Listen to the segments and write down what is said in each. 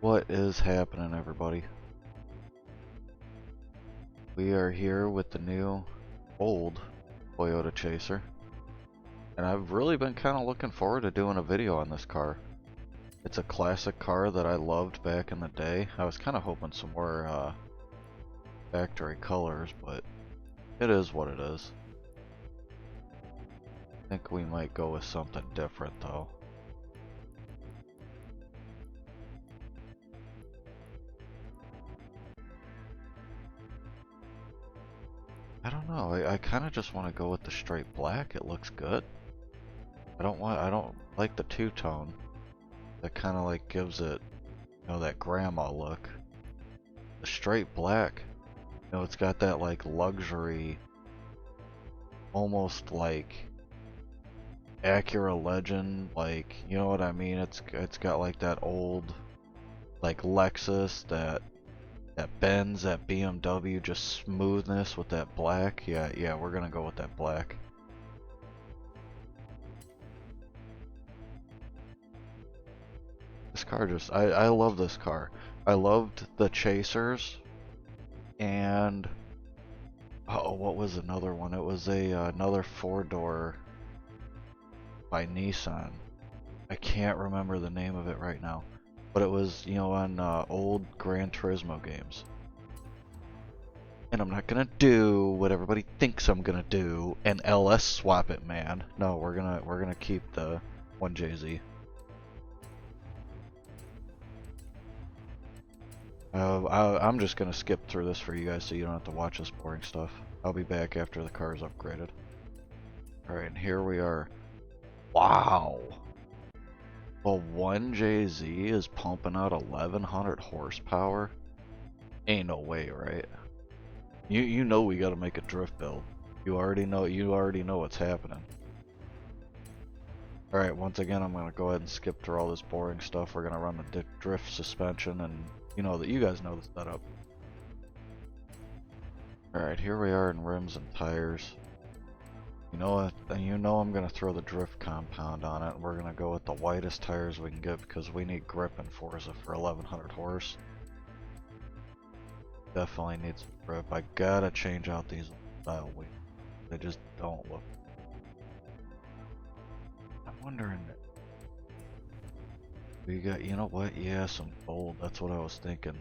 What is happening, everybody? We are here with the new old Toyota Chaser, and I've really been kind of looking forward to doing a video on this car. It's a classic car that I loved back in the day. I was kind of hoping some more factory colors, but it is what it is. I think we might go with something different though. I don't know, I kind of just want to go with the straight black. It looks good. I don't like the two-tone. That kind of like gives it, you know, that grandma look. The straight black, you know, it's got that like luxury, almost like Acura Legend, like, you know what I mean? It's got like that old like Lexus, that Benz, that BMW, just smoothness with that black. Yeah, we're gonna go with that black. This car just, I love this car. I loved the Chasers, and oh, what was another one? It was another four-door by Nissan. I can't remember the name of it right now, but it was, you know, on old Gran Turismo games. And I'm not gonna do what everybody thinks I'm gonna do and LS swap it, man. No, we're gonna keep the 1JZ. I'm just gonna skip through this for you guys so you don't have to watch this boring stuff. I'll be back after the car is upgraded. Alright, and here we are. Wow! Well, 1JZ is pumping out 1100 horsepower? Ain't no way, right? You know we gotta make a drift build. You already know what's happening. Alright, once again I'm gonna go ahead and skip through all this boring stuff. We're gonna run the drift suspension, and you know that you guys know the setup. Alright, here we are in rims and tires. You know what? You know I'm gonna throw the drift compound on it. We're gonna go with the widest tires we can get because we need grip in Forza for 1100 horse. Definitely needs some grip. I gotta change out these style wheels. They just don't look. I'm wondering. We got, you know what? Yeah, some gold. That's what I was thinking.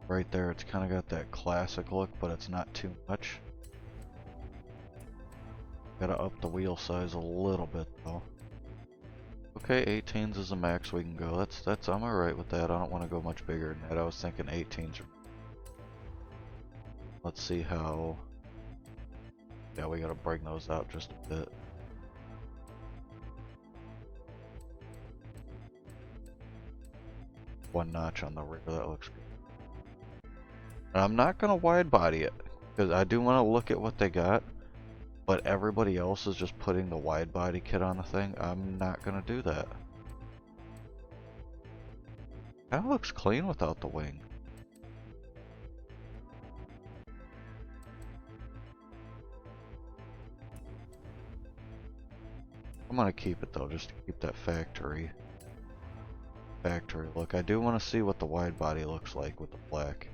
Right there, it's kind of got that classic look, but it's not too much. Gotta up the wheel size a little bit though. Okay, 18s is the max we can go. I'm alright with that. I don't want to go much bigger than that. I was thinking 18s. Let's see how. Yeah, we gotta bring those out just a bit. One notch on the rear, that looks good. And I'm not gonna wide body it because I do want to look at what they got. But everybody else is just putting the wide body kit on the thing. I'm not gonna do that. Kinda looks clean without the wing. I'm gonna keep it though, just to keep that factory look. I do want to see what the wide body looks like with the black.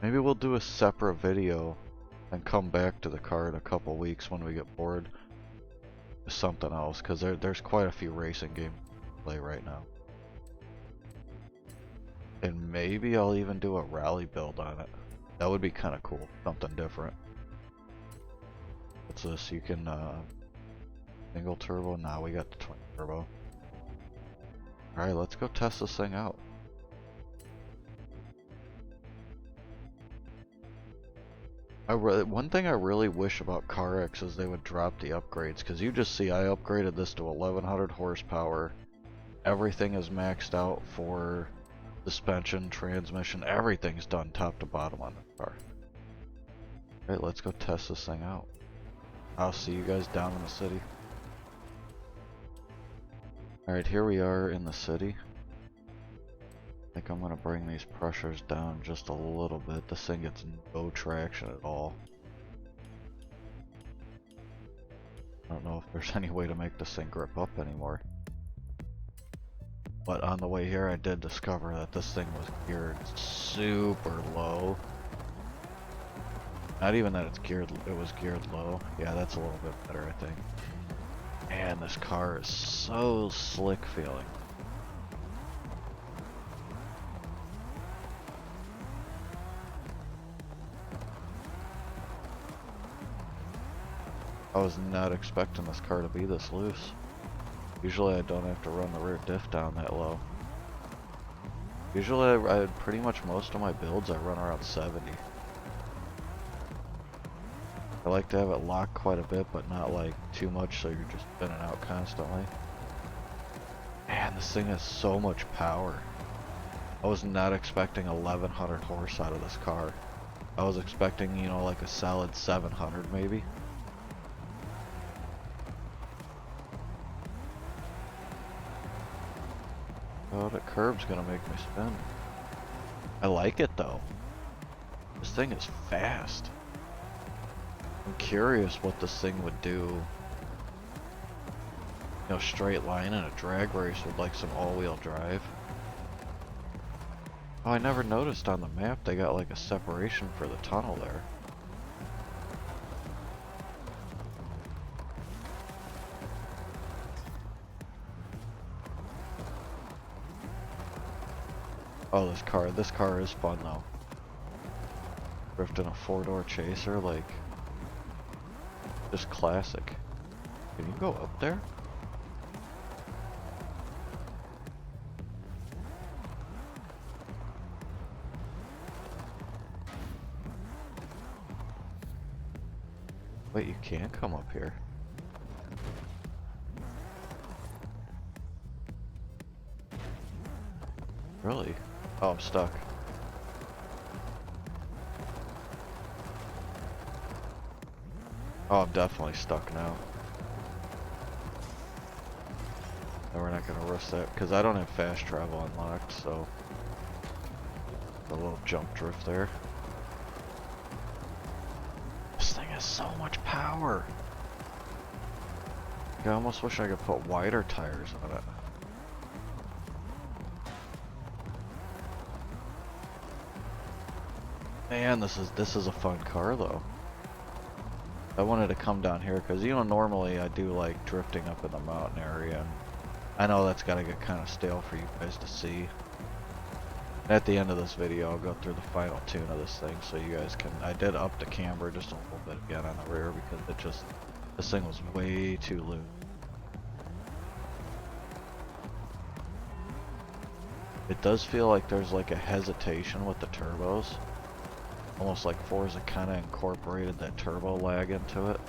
Maybe we'll do a separate video and come back to the car in a couple weeks when we get bored with something else, because there's quite a few racing games to play right now. And maybe I'll even do a rally build on it. That would be kind of cool, something different. What's this? You can single turbo? Nah, we got the twin turbo. Alright, let's go test this thing out. One thing I really wish about CarX is they would drop the upgrades, because you just see I upgraded this to 1100 horsepower. Everything is maxed out for suspension, transmission, everything's done top to bottom on the car. Alright, let's go test this thing out. I'll see you guys down in the city. Alright, here we are in the city. I think I'm gonna bring these pressures down just a little bit. This thing gets no traction at all. I don't know if there's any way to make this thing grip up anymore. But on the way here I did discover that this thing was geared super low. Not even that it was geared low. Yeah, that's a little bit better, I think. Man, this car is so slick feeling. I was not expecting this car to be this loose. Usually I don't have to run the rear diff down that low. Usually I pretty much most of my builds I run around 70. I like to have it locked quite a bit, but not like too much so you're just spinning out constantly. Man, this thing has so much power. I was not expecting 1100 horse out of this car. I was expecting, you know, like a solid 700 maybe. Oh, the curb's gonna make me spin. I like it though. This thing is fast. I'm curious what this thing would do, you know, straight line in a drag race with like some all-wheel drive. Oh, I never noticed on the map they got like a separation for the tunnel there. Oh, this car is fun though. Drifting a four-door chaser, like, just classic. Can you go up there? Wait, you can come up here. Really? Oh, I'm stuck. Oh, I'm definitely stuck now. And we're not gonna risk that, because I don't have fast travel unlocked, so... A little jump drift there. This thing has so much power! I almost wish I could put wider tires on it. Man, this is a fun car though. I wanted to come down here because, you know, normally I do like drifting up in the mountain area, and I know that's gotta get kind of stale for you guys to see. At the end of this video I'll go through the final tune of this thing so you guys can... I did up the camber just a little bit again on the rear because this thing was way too loose. It does feel like there's like a hesitation with the turbos. Almost like Forza kind of incorporated that turbo lag into it.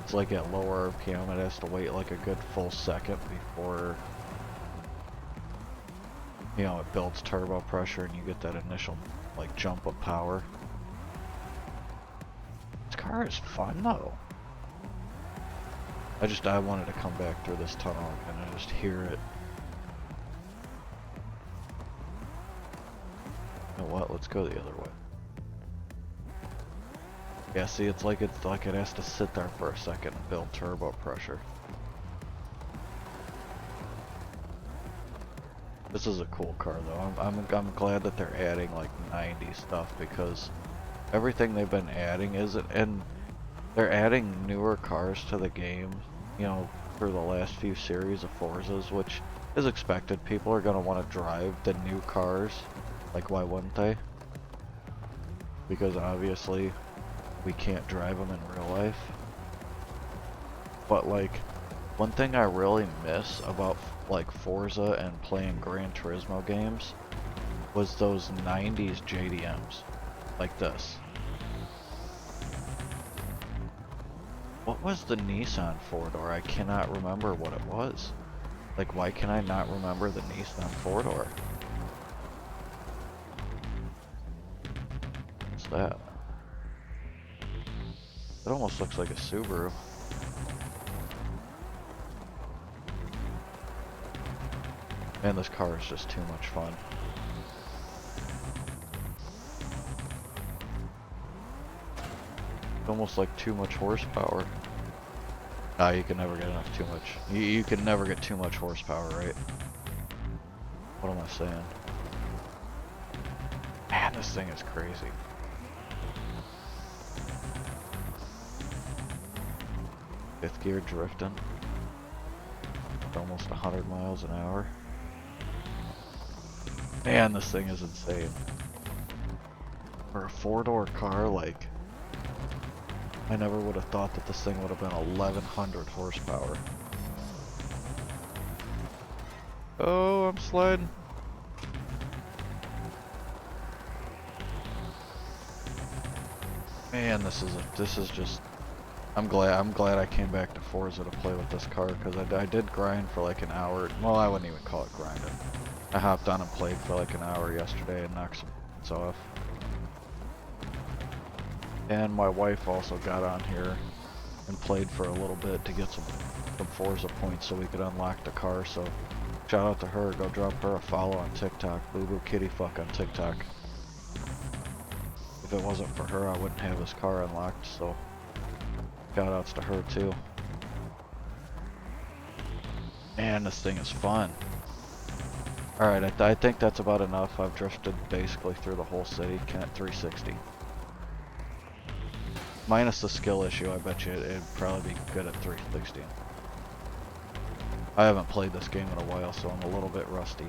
It's like at lower RPM it has to wait like a good full second before, you know, it builds turbo pressure and you get that initial like jump of power. This car is fun though. I wanted to come back through this tunnel and I just hear it. You know what? Let's go the other way. Yeah, see, it's like it has to sit there for a second and build turbo pressure. This is a cool car though. I'm glad that they're adding like 90 stuff, because everything they've been adding isn't, and they're adding newer cars to the game, you know, for the last few series of Forzas, which is expected. People are gonna want to drive the new cars. Like, why wouldn't they? Because obviously we can't drive them in real life. But like, one thing I really miss about like Forza and playing Gran Turismo games was those 90s JDMs like this. What was the Nissan four-door? I cannot remember what it was. Like, why can I not remember the Nissan four-door? What's that? It almost looks like a Subaru. Man, this car is just too much fun. Almost like too much horsepower. Nah, you can never get enough too much. You can never get too much horsepower, right? What am I saying? Man, this thing is crazy. Fifth gear drifting. Almost 100 miles an hour. Man, this thing is insane. For a four-door car, like, I never would have thought that this thing would have been 1100 horsepower. Oh, I'm sliding. Man, this is just. I'm glad I came back to Forza to play with this car, because I did grind for like an hour. Well, I wouldn't even call it grinding. I hopped on and played for like an hour yesterday and knocked some points off. And my wife also got on here and played for a little bit to get some Forza points so we could unlock the car. So shout out to her. Go drop her a follow on TikTok. Boo Boo Kitty Fuck on TikTok. If it wasn't for her, I wouldn't have this car unlocked. So shout outs to her too. Man, this thing is fun. Alright, I think that's about enough. I've drifted basically through the whole city. Can't 360. Minus the skill issue, I bet you it'd probably be good at 360. I haven't played this game in a while, so I'm a little bit rusty.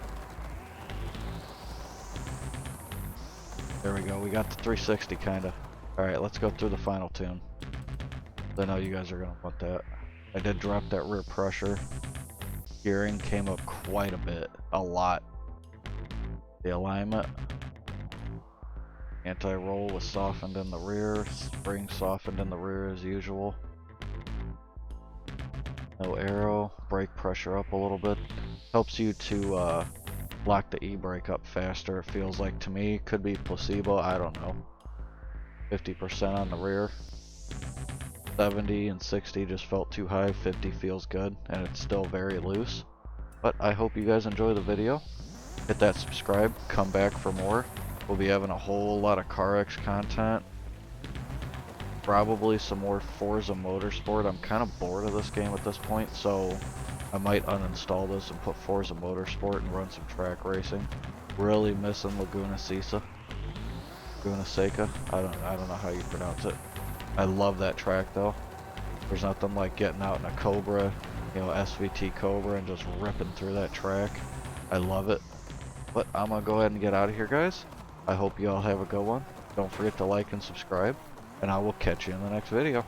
There we go, we got the 360 kinda. Alright, let's go through the final tune. I know you guys are gonna want that. I did drop that rear pressure. Gearing came up quite a bit, a lot. The alignment. Anti-roll was softened in the rear, spring softened in the rear as usual. No arrow, brake pressure up a little bit. Helps you to lock the e-brake up faster, it feels like to me. Could be placebo, I don't know. 50% on the rear. 70 and 60 just felt too high, 50 feels good, and it's still very loose. But I hope you guys enjoy the video. Hit that subscribe, come back for more. We'll be having a whole lot of CarX content. Probably some more Forza Motorsport. I'm kind of bored of this game at this point, so I might uninstall this and put Forza Motorsport and run some track racing. Really missing Laguna Seca. I don't know how you pronounce it. I love that track though. There's nothing like getting out in a Cobra, you know, SVT Cobra, and just ripping through that track. I love it. But I'm gonna go ahead and get out of here, guys. I hope you all have a good one. Don't forget to like and subscribe, and I will catch you in the next video.